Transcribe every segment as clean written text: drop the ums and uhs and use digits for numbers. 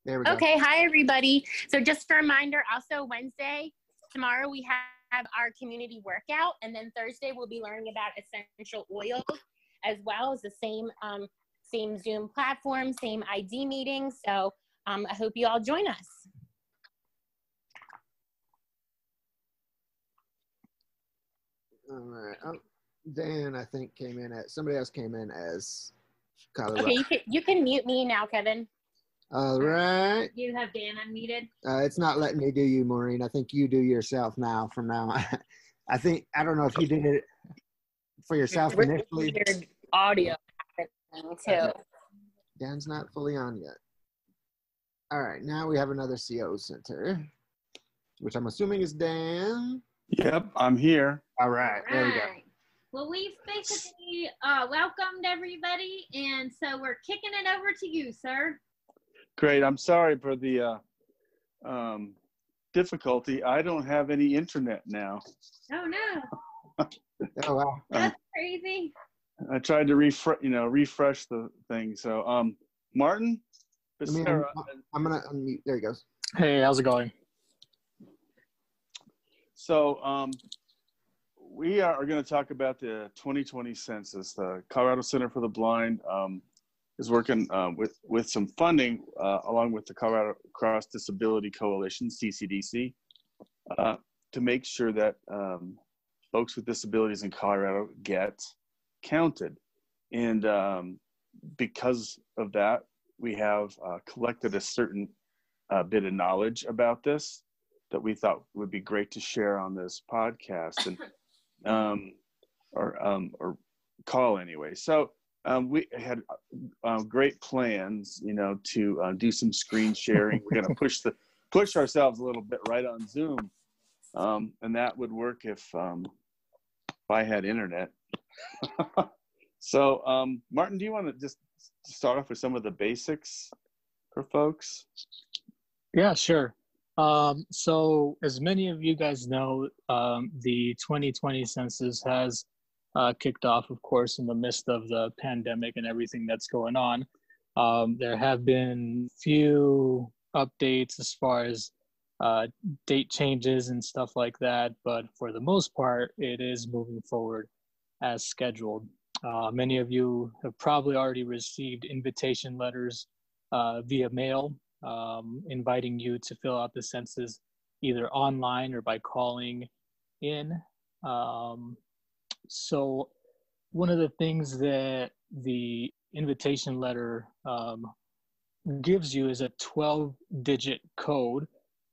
There we go. Okay, hi everybody. So just a reminder, also Wednesday, tomorrow we have our community workout, and then Thursday we'll be learning about essential oils as well as the same Zoom platform, same ID meeting. So I hope you all join us. All right. Oh, Dan, I think somebody else came in as Colorado. Okay, you can mute me now, Kevin. All right. You have Dan unmuted. It's not letting me do you, Maureen. I think you do yourself now from now on. I don't know if you did it for yourself initially. Weird audio happening too. Dan's not fully on yet. All right, now we have another CO center, which I'm assuming is Dan. Yep, I'm here. All right, there we go. Well, we've basically welcomed everybody, and so we're kicking it over to you, sir. Great. I'm sorry for the difficulty. I don't have any internet now. Oh no! Oh wow, That's crazy. I tried to refresh the thing. So, Martin, Becerra, I'm gonna unmute. There he goes. Hey, how's it going? So, we are going to talk about the 2020 census. The Colorado Center for the Blind is working with some funding along with the Colorado Cross Disability Coalition, CCDC, to make sure that folks with disabilities in Colorado get counted. And because of that, we have collected a certain bit of knowledge about this that we thought would be great to share on this podcast and or call anyway. So we had great plans, to do some screen sharing. We're going to push ourselves a little bit right on Zoom, and that would work if I had internet. So, Martin, do you want to just start off with some of the basics for folks? Yeah, sure. So as many of you guys know, the 2020 census has kicked off, of course, in the midst of the pandemic and everything that's going on. There have been few updates as far as date changes and stuff like that, but for the most part, it is moving forward as scheduled. Many of you have probably already received invitation letters via mail, inviting you to fill out the census either online or by calling in. So one of the things that the invitation letter gives you is a 12-digit code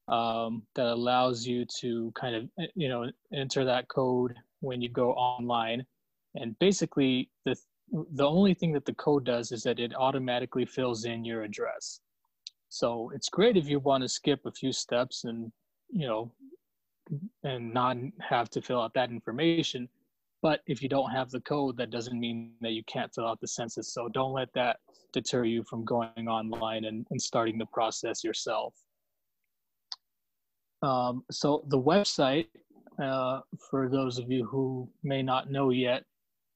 that allows you to kind of, enter that code when you go online. And basically, the only thing that the code does is that it automatically fills in your address. So it's great if you want to skip a few steps and not have to fill out that information. But if you don't have the code, that doesn't mean that you can't fill out the census. So don't let that deter you from going online and starting the process yourself. So the website, for those of you who may not know yet,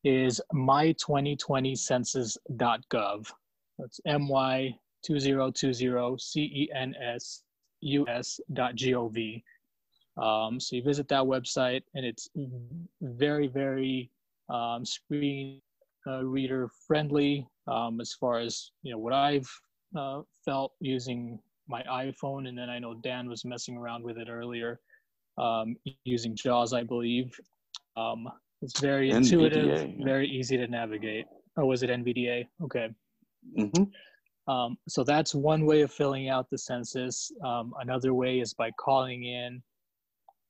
is my2020census.gov. That's my2020census.gov. So you visit that website, and it's very, very screen reader friendly as far as what I've felt using my iPhone, and then I know Dan was messing around with it earlier using JAWS, I believe. It's very intuitive, NVDA, yeah. Very easy to navigate. Oh, was it NVDA? Okay. Mm-hmm. So that's one way of filling out the census. Another way is by calling in.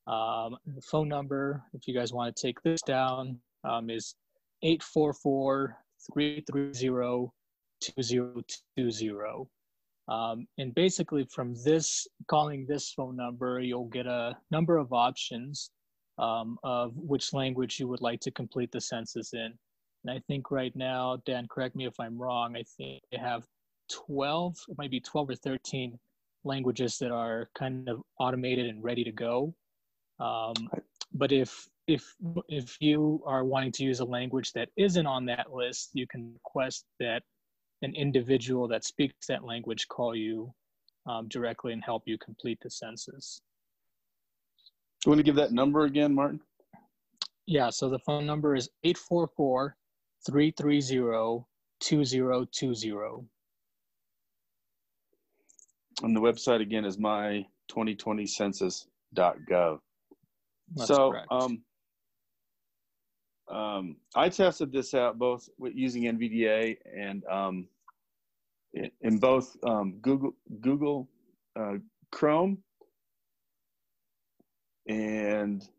The phone number, if you guys want to take this down, is 844-330-2020. And basically from calling this phone number, you'll get a number of options of which language you would like to complete the census in. And I think right now, Dan, correct me if I'm wrong, I think they have 12, it might be 12 or 13 languages that are kind of automated and ready to go. But if you are wanting to use a language that isn't on that list, you can request that an individual that speaks that language call you directly and help you complete the census. You want to give that number again, Martin? Yeah, so the phone number is 844-330-2020. And the website again is my2020census.gov. That's So correct. I tested this out both using NVDA and in both Google Chrome and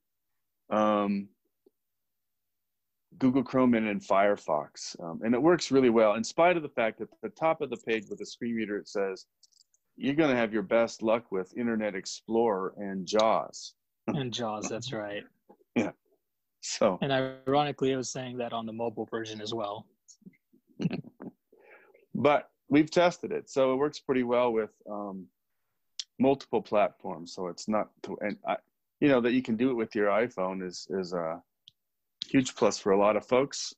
Google Chrome and in Firefox. And it works really well, in spite of the fact that at the top of the page with the screen reader, it says, you're going to have your best luck with Internet Explorer and JAWS. And JAWS, that's right. Yeah. So. And ironically, it was saying that on the mobile version as well. But we've tested it, so it works pretty well with multiple platforms. So it's not, that you can do it with your iPhone is a huge plus for a lot of folks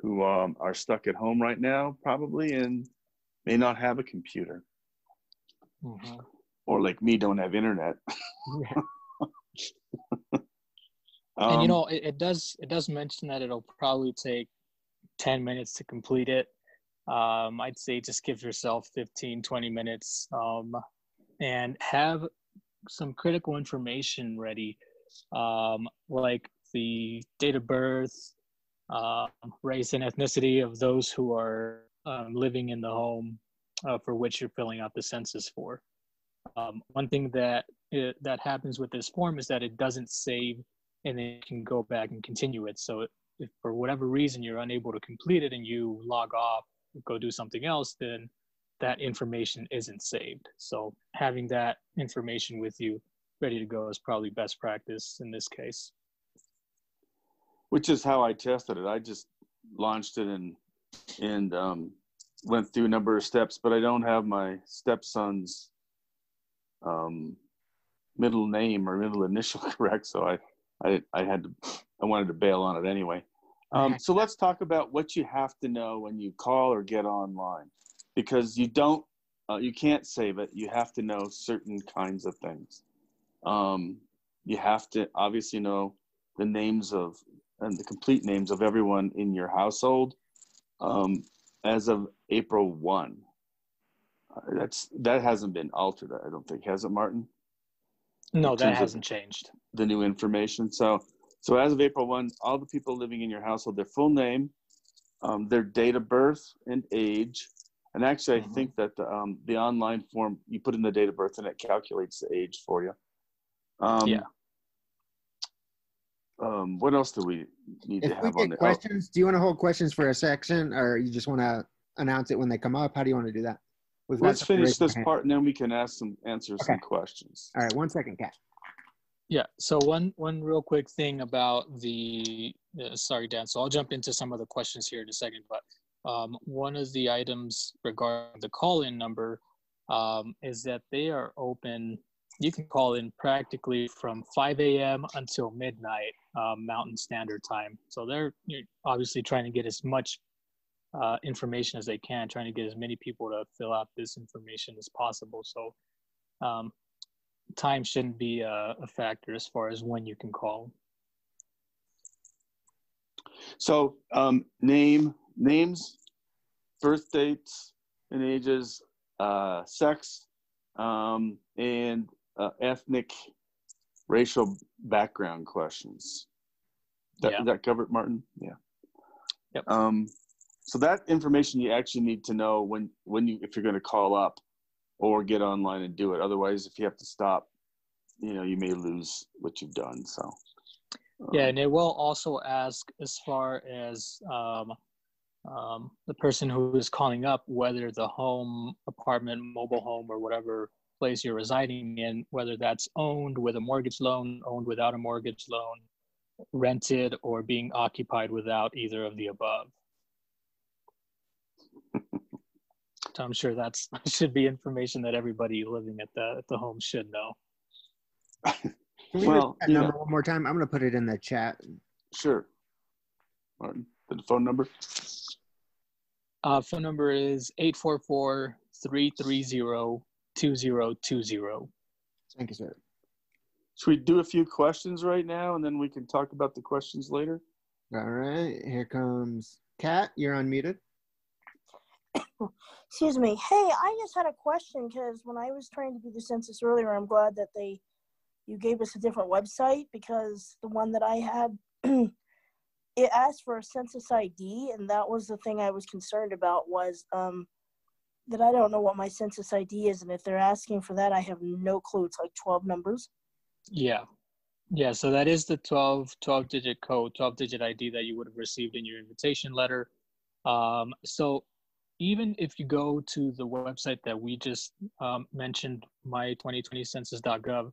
who are stuck at home right now, probably, and may not have a computer. Mm-hmm. Or like me, don't have internet. And it does mention that it'll probably take 10 minutes to complete it. I'd say just give yourself 15-20 minutes and have some critical information ready, like the date of birth, race and ethnicity of those who are living in the home for which you're filling out the census for. One thing that happens with this form is that it doesn't save, and then you can go back and continue it. So if for whatever reason you're unable to complete it and you log off, go do something else, then that information isn't saved. So having that information with you ready to go is probably best practice in this case. Which is how I tested it. I just launched it and went through a number of steps, but I don't have my stepson's middle name or middle initial correct, so I wanted to bail on it anyway. So let's talk about what you have to know when you call or get online, because you can't save it. You have to know certain kinds of things. You have to obviously know the names and the complete names of everyone in your household as of April 1. That hasn't been altered, I don't think, has it, Martin? No, that hasn't changed. The new information. So as of April 1, all the people living in your household, their full name, their date of birth and age. And actually, I think that the online form, you put in the date of birth and it calculates the age for you. What else do we need to have on the questions? Do you want to hold questions for a section, or you just want to announce it when they come up? How do you want to do that? Let's finish this part and then we can answer some questions. All right, 1 second, Kat. Yeah, so one real quick thing about the, sorry, Dan, so I'll jump into some of the questions here in a second, but one of the items regarding the call-in number is that they are open. You can call in practically from 5 a.m. until midnight Mountain Standard Time. So you're obviously trying to get as much information as they can, trying to get as many people to fill out this information as possible. So time shouldn't be a factor as far as when you can call. So names, birth dates and ages, sex, and ethnic, racial background questions. That covered, Martin? Yeah. Yep. So that information you actually need to know if you're going to call up or get online and do it. Otherwise, if you have to stop, you may lose what you've done. So. Yeah, and it will also ask as far as the person who is calling up, whether the home, apartment, mobile home, or whatever place you're residing in, whether that's owned with a mortgage loan, owned without a mortgage loan, rented, or being occupied without either of the above. So I'm sure that should be information that everybody living at the home should know. Can we repeat that number one more time? I'm going to put it in the chat. Sure. Martin, the phone number? Phone number is 844-330-2020. 2020. Thank you, sir. Should we do a few questions right now, and then we can talk about the questions later? All right, here comes Kat. You're unmuted. Excuse me. Hey, I just had a question because when I was trying to do the census earlier, I'm glad that you gave us a different website, because the one that I had, it asked for a census ID, and that was the thing I was concerned about, was that I don't know what my census ID is, and if they're asking for that, I have no clue. It's like 12 numbers. Yeah. So that is the 12-digit code, 12-digit ID that you would have received in your invitation letter. So even if you go to the website that we just mentioned, my2020census.gov,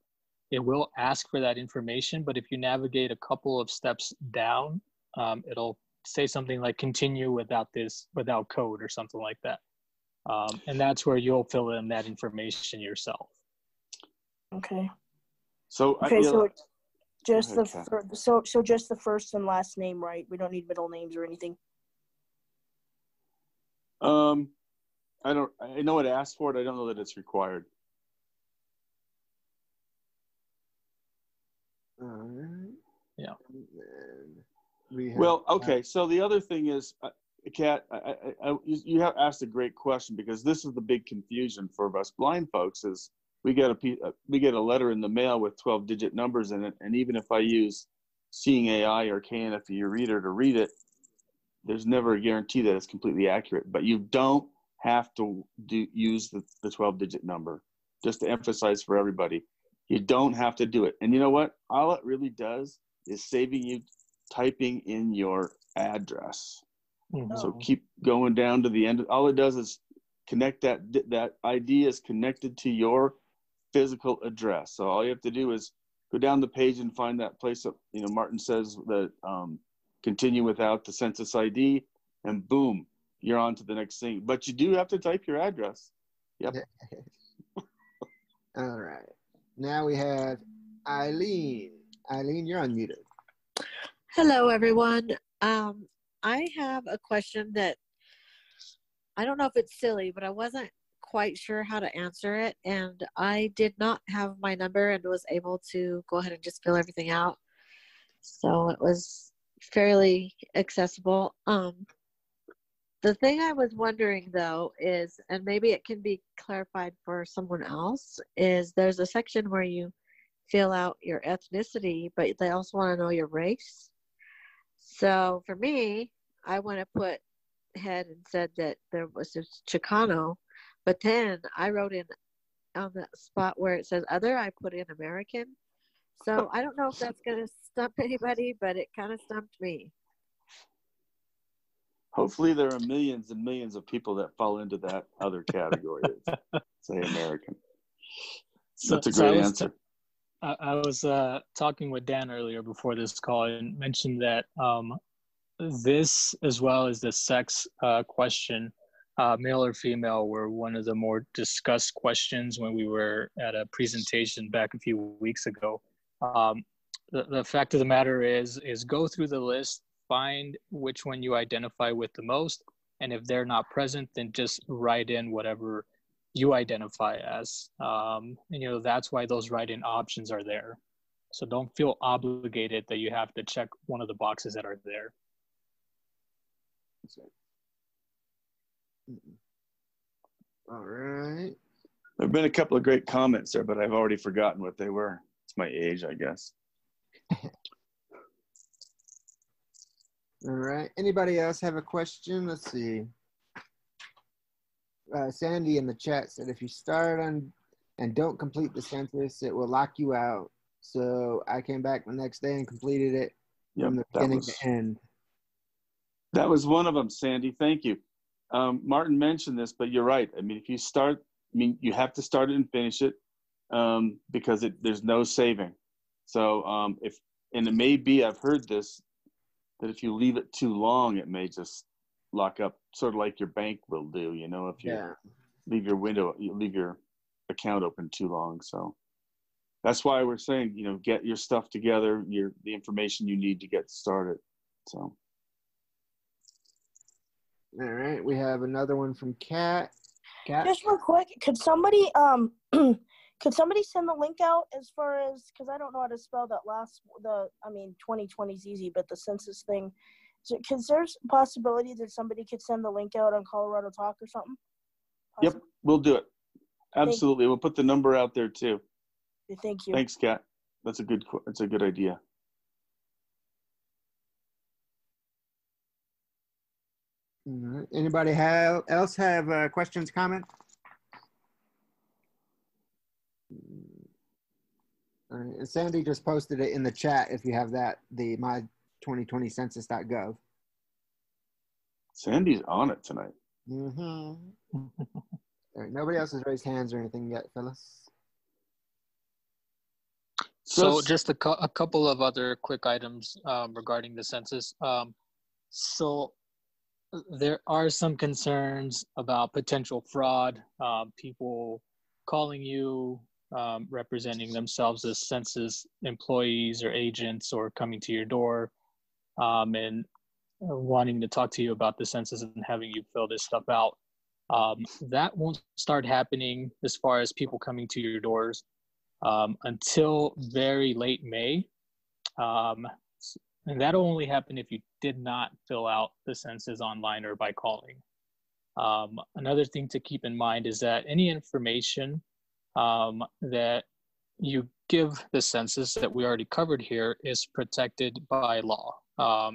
it will ask for that information. But if you navigate a couple of steps down, it'll say something like continue without code or something like that. And that's where you'll fill in that information yourself. Okay. So just just the first and last name, right? We don't need middle names or anything. I know it asks for it. I don't know that it's required. All right. Yeah. Well, okay. So the other thing is, Kat, you have asked a great question, because this is the big confusion for us blind folks. Is we get a letter in the mail with 12-digit numbers in it, and even if I use Seeing AI or KNFU Reader to read it, there's never a guarantee that it's completely accurate. But you don't have to use the 12-digit number. Just to emphasize for everybody, you don't have to do it. And you know what? All it really does is saving you typing in your address. Mm-hmm. So keep going down to the end. All it does is connect that ID is connected to your physical address. So all you have to do is go down the page and find that place that, Martin says that continue without the census ID, and boom, you're on to the next thing. But you do have to type your address. Yep. All right. Now we have Eileen. Eileen, you're unmuted. Hello, everyone. I have a question that I don't know if it's silly, but I wasn't quite sure how to answer it. And I did not have my number and was able to go ahead and just fill everything out. So it was fairly accessible. The thing I was wondering, though, is, and maybe it can be clarified for someone else, is there's a section where you fill out your ethnicity, but they also want to know your race. So for me, I went to put ahead and said that there was a Chicano, but then I wrote in on the spot where it says other, I put in American. So I don't know if that's going to stump anybody, but it kind of stumped me. Hopefully there are millions and millions of people that fall into that other category, say American. That's a great answer. I was talking with Dan earlier before this call and mentioned that this, as well as the sex question, male or female, were one of the more discussed questions when we were at a presentation back a few weeks ago. The fact of the matter is go through the list, find which one you identify with the most, and if they're not present, then just write in whatever you identify as. And that's why those write-in options are there. So don't feel obligated that you have to check one of the boxes that are there. All right. There have been a couple of great comments there, but I've already forgotten what they were. It's my age, I guess. All right. Anybody else have a question? Let's see. Sandy in the chat said, if you start on and don't complete the census, it will lock you out. So I came back the next day and completed it from the beginning to end. That was one of them, Sandy. Thank you. Martin mentioned this, but you're right. I mean, if you start, you have to start it and finish it because there's no saving. So and it may be, I've heard this, that if you leave it too long, it may just lock up, sort of like your bank will do, if you leave your account open too long. So that's why we're saying, get your stuff together, the information you need to get started. So. All right, we have another one from Kat. Kat? Just real quick, could somebody send the link out as far as, because I don't know how to spell that 2020 is easy, but the census thing. So, because there's a possibility that somebody could send the link out on Colorado Talk or something. Yep, we'll do it. Absolutely, we'll put the number out there too. Thank you. Thanks, Kat. That's a good idea. All right. Anybody else have questions, comments? All right. And Sandy just posted it in the chat if you have that, the my2020census.gov. Sandy's on it tonight. All right. Nobody else has raised hands or anything yet, Phyllis. So just a couple of other quick items regarding the census. So there are some concerns about potential fraud, people calling you, representing themselves as census employees or agents, or coming to your door and wanting to talk to you about the census and having you fill this stuff out. That won't start happening as far as people coming to your doors until very late May. And that'll only happen if you did not fill out the census online or by calling. Another thing to keep in mind is that any information that you give the census that we already covered here is protected by law.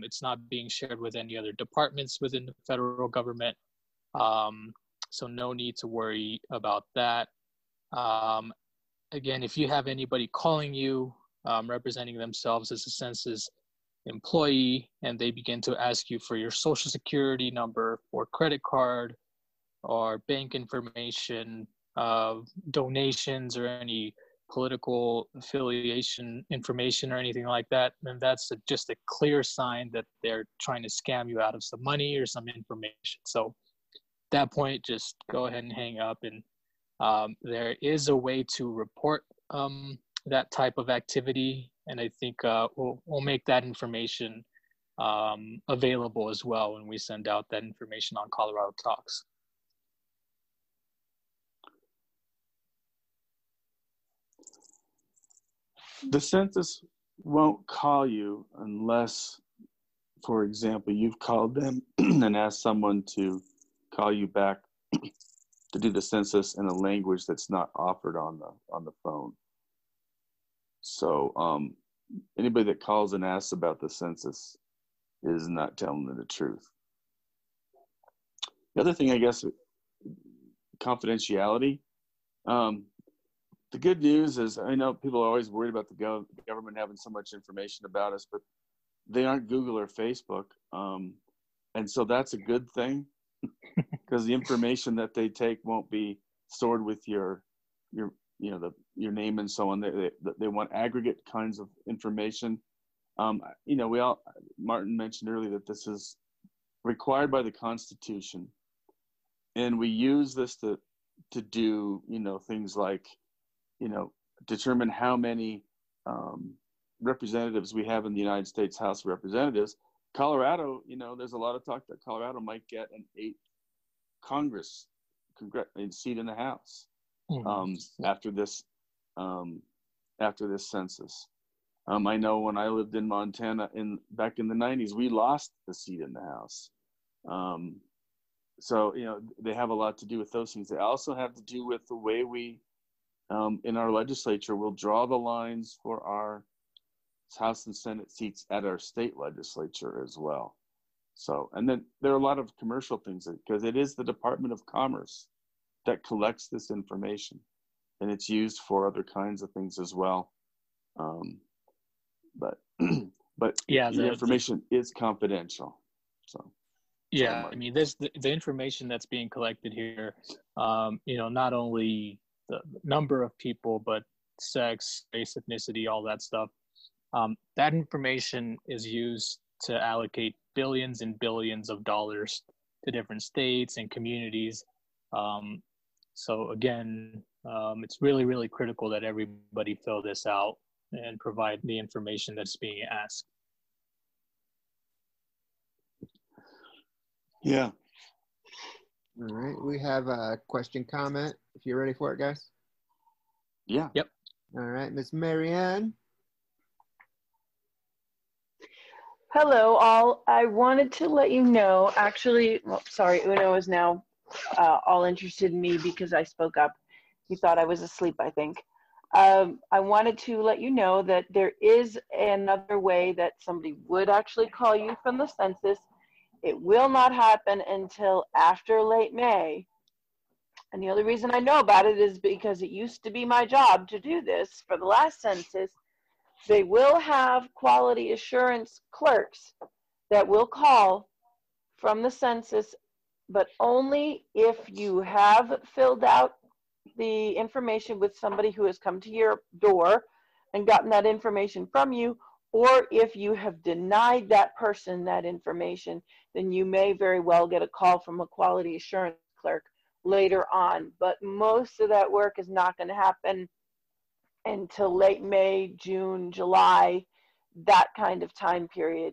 It's not being shared with any other departments within the federal government. So no need to worry about that. Again, if you have anybody calling you, representing themselves as a census employee, and they begin to ask you for your social security number or credit card or bank information, donations or any political affiliation information or anything like that, then that's just a clear sign that they're trying to scam you out of some money or some information. So at that point, just go ahead and hang up. And there is a way to report that type of activity, and I think we'll make that information available as well when we send out that information on Colorado Talks. The census won't call you unless, for example, you've called them and asked someone to call you back to do the census in a language that's not offered on the phone. So anybody that calls and asks about the census is not telling them the truth. The other thing, I guess, confidentiality. The good news is, I know people are always worried about the government having so much information about us, but they aren't Google or Facebook. And so that's a good thing, because the information that they take won't be stored with your name and so on. They want aggregate kinds of information. Martin mentioned earlier that this is required by the Constitution, and we use this to do things like determine how many representatives we have in the United States House of Representatives. Colorado, there's a lot of talk that Colorado might get an 8th Congress seat in the House after this census. I know when I lived in Montana back in the 90s, we lost the seat in the House. So they have a lot to do with those things. They also have to do with the way we in our legislature will draw the lines for our House and Senate seats at our state legislature as well. So, and then there are a lot of commercial things, because it is the Department of Commerce that collects this information, and it's used for other kinds of things as well. But yeah, the information is confidential. So yeah, I mean, there's the information that's being collected here. Not only the number of people, but sex, race, ethnicity, all that stuff. That information is used to allocate billions and billions of dollars to different states and communities. So again, it's really, really critical that everybody fill this out and provide the information that's being asked. Yeah. All right, we have a question comment. If you're ready for it, guys. Yeah. Yep. All right, Miss Marianne. Hello, all. I wanted to let you know, actually, well, sorry, Uno is now all interested in me because I spoke up. He thought I was asleep, I think. I wanted to let you know that there is another way that somebody would actually call you from the census. It will not happen until after late May. And the only reason I know about it is because it used to be my job to do this for the last census. They will have quality assurance clerks that will call from the census, but only if you have filled out the information with somebody who has come to your door and gotten that information from you, or if you have denied that person that information, then you may very well get a call from a quality assurance clerk later on. But most of that work is not going to happen until late May, June, July, that kind of time period.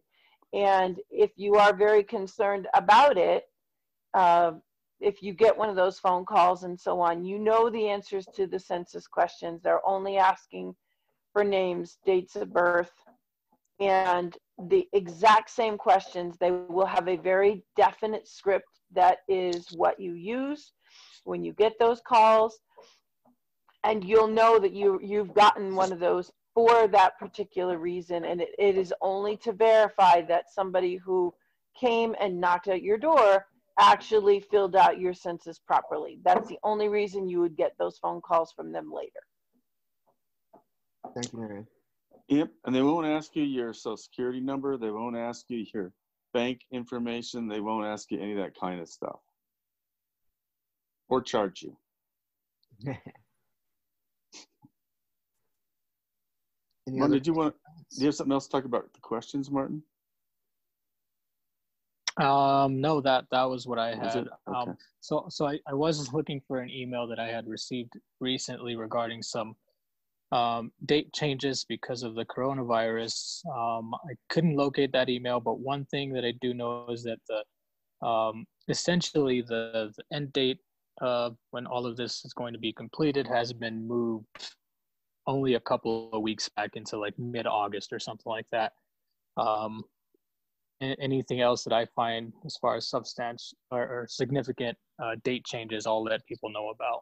And if you are very concerned about it, if you get one of those phone calls and so on, you know the answers to the census questions. They're only asking for names, dates of birth, and the exact same questions. They will have a very definite script that is what you use when you get those calls. And you'll know that you've gotten one of those for that particular reason. And it is only to verify that somebody who came and knocked at your door actually filled out your census properly. That's the only reason you would get those phone calls from them later. Thank you, Marianne. Yep. And they won't ask you your social security number. They won't ask you your bank information. They won't ask you any of that kind of stuff. Or charge you. Martin, do you have something else to talk about the questions, Martin? No, that was what I had. Okay. So I was looking for an email that I had received recently regarding some date changes because of the coronavirus. I couldn't locate that email, but one thing that I do know is that essentially the end date of when all of this is going to be completed has been moved only a couple of weeks back into like mid-August or something like that. Anything else that I find as far as substance or significant date changes, I'll let people know about.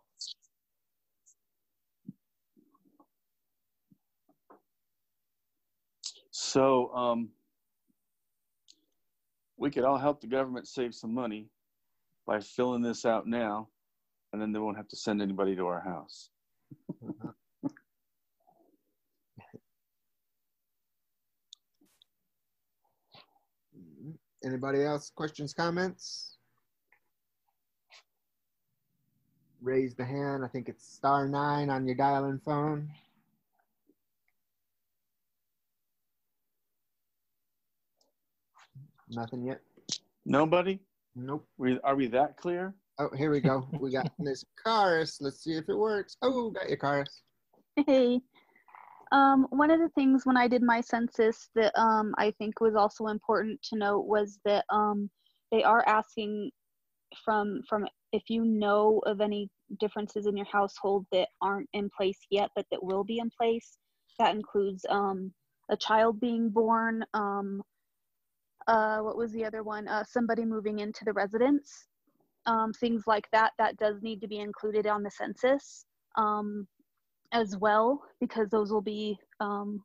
So we could all help the government save some money by filling this out now, and then they won't have to send anybody to our house. Anybody else? Questions, comments? Raise the hand. I think it's *9 on your dial-in phone. Nothing yet? Nobody? Nope. Are we that clear? Oh, here we go. We got Miss Karis. Let's see if it works. Oh, got you, Karis. Hey. One of the things when I did my census that I think was also important to note was that they are asking from if you know of any differences in your household that aren't in place yet, but that will be in place. That includes a child being born. What was the other one? Somebody moving into the residence. Things like that. That does need to be included on the census. As well, because those will be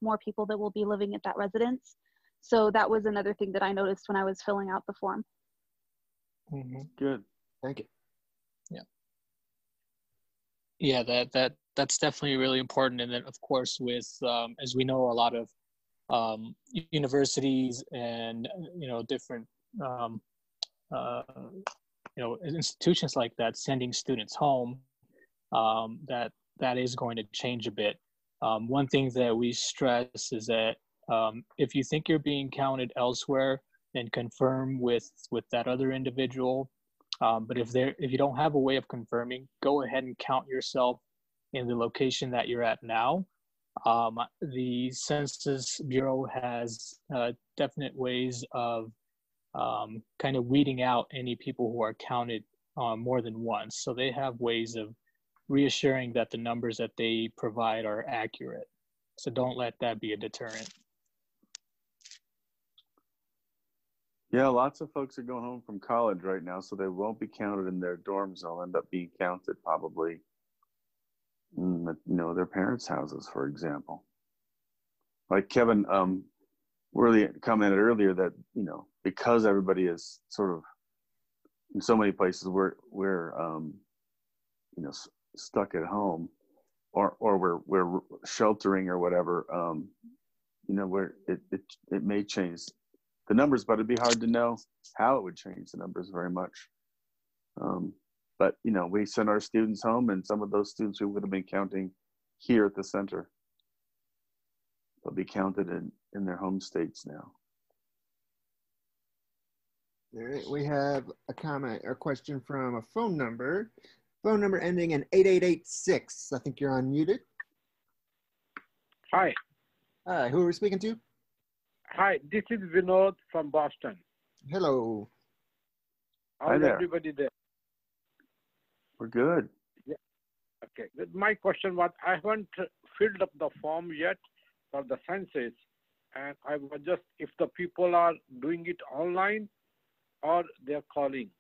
more people that will be living at that residence. So that was another thing that I noticed when I was filling out the form. Mm-hmm. Good. Thank you. Yeah, that's definitely really important. And then, of course, with as we know, a lot of universities and different institutions like that sending students home, that is going to change a bit. One thing that we stress is that if you think you're being counted elsewhere, then confirm with that other individual. But if you don't have a way of confirming, go ahead and count yourself in the location that you're at now. The Census Bureau has definite ways of kind of weeding out any people who are counted more than once. So they have ways of reassuring that the numbers that they provide are accurate. So don't let that be a deterrent. Yeah, lots of folks are going home from college right now, so they won't be counted in their dorms. They'll end up being counted probably in, their parents' houses, for example. Like Kevin really commented earlier that, because everybody is sort of in so many places we're stuck at home or we're sheltering or whatever, where it may change the numbers, but it'd be hard to know how it would change the numbers very much. But we send our students home, and some of those students who would have been counting here at the center, they'll be counted in their home states now. All right, we have a comment or question from a phone number ending in 8886. I think you're unmuted. Hi. Hi, who are we speaking to? Hi, this is Vinod from Boston. Hello. How's everybody there? We're good. Yeah. Okay. My question was, I haven't filled up the form yet for the census, and I was just, if the people are doing it online or they're calling.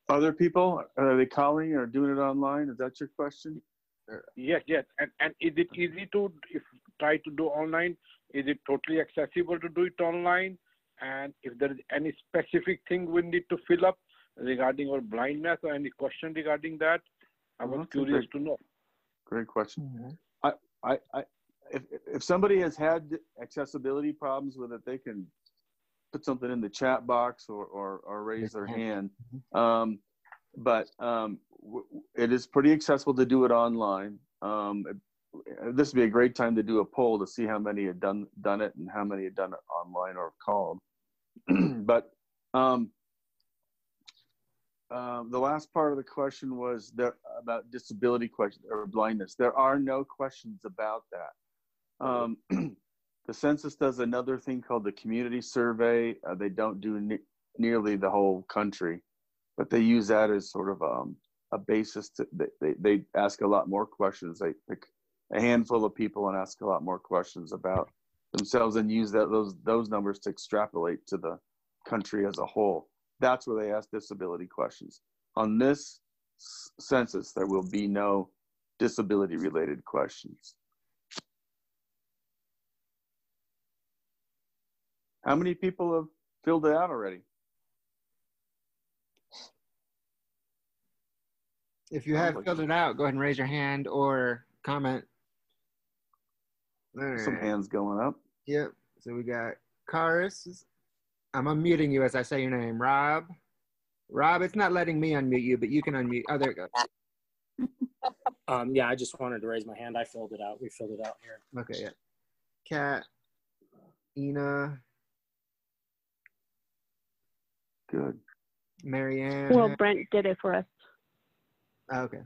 Other people, are they calling or doing it online? Is that your question? Yes. And is it easy to try to do online? Is it totally accessible to do it online? And if there is any specific thing we need to fill up regarding our blindness or any question regarding that, I was curious to know. Great question. If somebody has had accessibility problems with it, they can put something in the chat box or raise their hand. But it is pretty accessible to do it online. This would be a great time to do a poll to see how many had done it and how many had done it online or called. But the last part of the question was about disability question or blindness. There are no questions about that. The census does another thing called the community survey. They don't do nearly the whole country, but they use that as sort of a basis to, they ask a lot more questions. They pick a handful of people and ask a lot more questions about themselves and use those numbers to extrapolate to the country as a whole. That's where they ask disability questions. On this census, there will be no disability related questions. How many people have filled it out already? If you have filled it out, go ahead and raise your hand or comment. Right. Some hands going up. Yep. So we got Karis. I'm unmuting you as I say your name. Rob, it's not letting me unmute you, but you can unmute. Oh, there it goes. Yeah, I just wanted to raise my hand. I filled it out. We filled it out here. Okay, yeah. Kat, Ina. Good. Marianne. Well, Brent did it for us. Okay.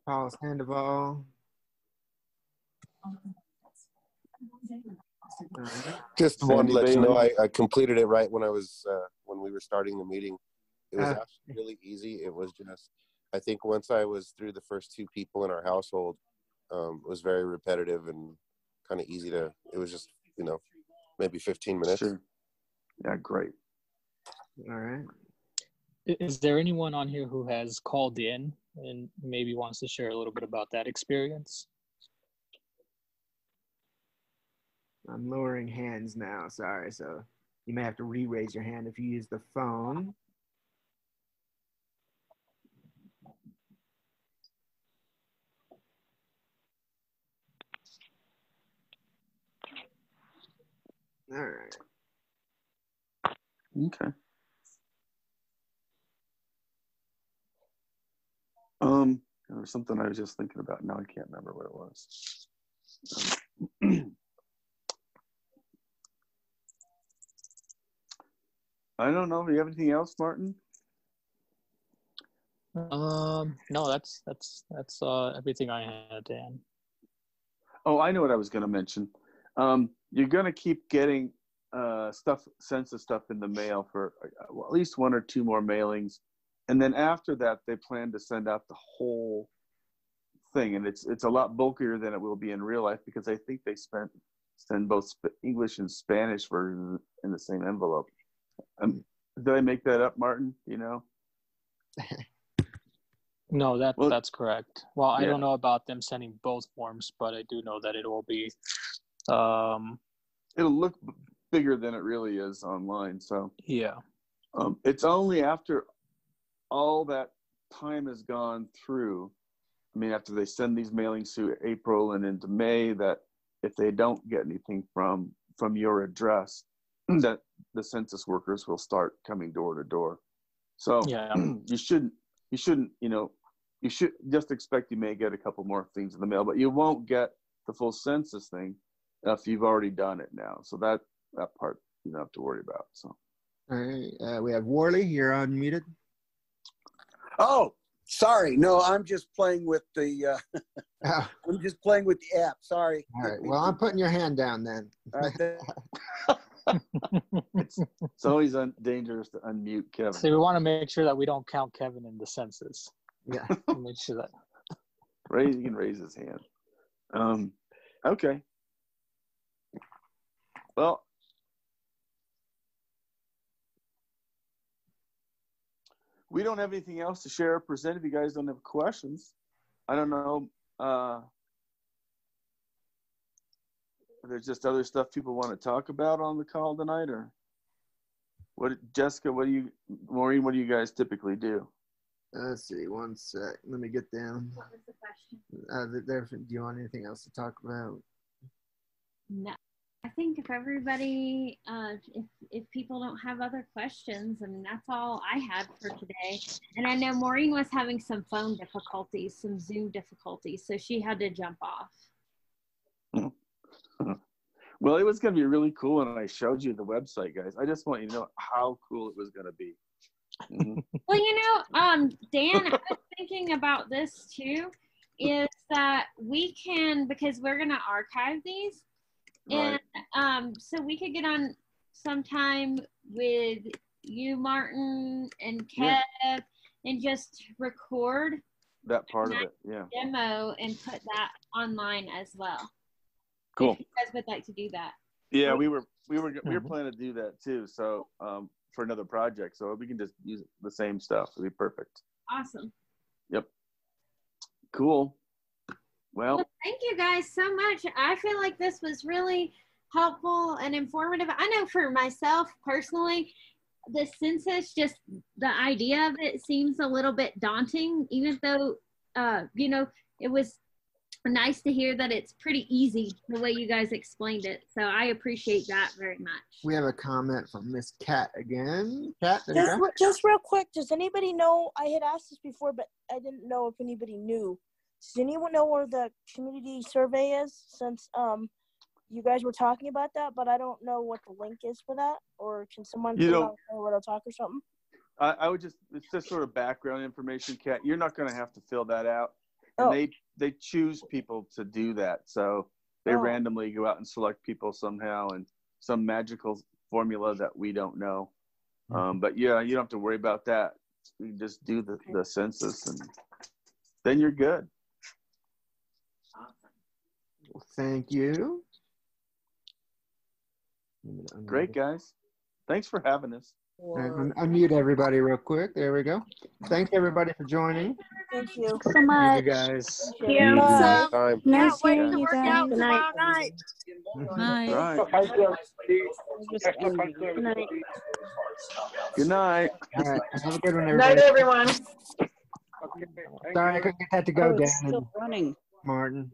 Paul Sandoval. Just wanted to let you know I completed it right when I was when we were starting the meeting. It was actually really easy. It was just, I think once I was through the first 2 people in our household, it was very repetitive and kind of easy to, it was just, maybe 15 minutes. Sure. Yeah, great. All right. Is there anyone on here who has called in and maybe wants to share a little bit about that experience? I'm lowering hands now. Sorry. So you may have to re-raise your hand if you use the phone. All right. Okay. There was something I was just thinking about. Now I can't remember what it was. I don't know. Do you have anything else, Martin? No, that's everything I had, Dan. Oh, I know what I was going to mention. You're going to keep getting census stuff in the mail for well, at least 1 or 2 more mailings, and then after that they plan to send out the whole thing, and it's a lot bulkier than it will be in real life because I think they send both English and Spanish versions in the same envelope. Did I make that up, Martin? You know? No, that's correct. Well, I don't know about them sending both forms, but I do know that it will be. It'll look bigger than it really is online. So yeah, it's only after all that time has gone through. I mean, after they send these mailings through April and into May, that if they don't get anything from your address, that the census workers will start coming door to door. So you shouldn't, you should just expect you may get a couple more things in the mail, but you won't get the full census thing if you've already done it now. So that part you don't have to worry about. So. All right, we have Worley. You're unmuted. Oh, sorry. No, I'm just playing with the. I'm just playing with the app. Sorry. All right. Well, I'm putting your hand down then. All right. It's always dangerous to unmute Kevin. So we want to make sure that we don't count Kevin in the census. Yeah. Make sure that. He can raise his hand. Okay. Well. We don't have anything else to share or present if you guys don't have questions. I don't know. There's just other stuff people want to talk about on the call tonight, or what? Jessica, Maureen, what do you guys typically do? Let's see, one sec. Let me get down. What was the question? Do you want anything else to talk about? No. I think if everybody, if people don't have other questions, I mean, that's all I had for today. And I know Maureen was having some phone difficulties, some Zoom difficulties, so she had to jump off. Well, it was going to be really cool when I showed you the website, guys. I just want you to know how cool it was going to be. Mm-hmm. Well, Dan, I was thinking about this too, is that we can, because we're going to archive these, and so we could get on sometime with you, Martin, and Kev, and just record that part of it, demo, and put that online as well. Cool. If you guys would like to do that. Yeah, we were planning to do that too. So for another project, so we can just use the same stuff. It'll be perfect. Awesome. Yep. Cool. Well, thank you guys so much. I feel like this was really helpful and informative. I know for myself personally, the census, just the idea of it seems a little bit daunting, even though, it was nice to hear that it's pretty easy the way you guys explained it. So I appreciate that very much. We have a comment from Miss Cat again. Cat, just real quick, does anybody know, I had asked this before, but I didn't know if anybody knew. Does anyone know where the community survey is, since you guys were talking about that, but I don't know what the link is for that? Or can someone put it on where I'll talk or something? I would it's just sort of background information, Kat. You're not going to have to fill that out. And they choose people to do that. So they randomly go out and select people somehow, and some magical formula that we don't know. But yeah, you don't have to worry about that. You just do the census, and then you're good. Well, thank you. Great, guys. Thanks for having us. Unmute everybody real quick. There we go. Thanks everybody for joining. Thank you so much. Thank you guys. Thank you. Nice hearing you guys. Good night. Night. Good night. Good night. All right. Have a good one, Good everybody. night, everyone. Sorry, I couldn't get that to go, Dan. Still running. Martin.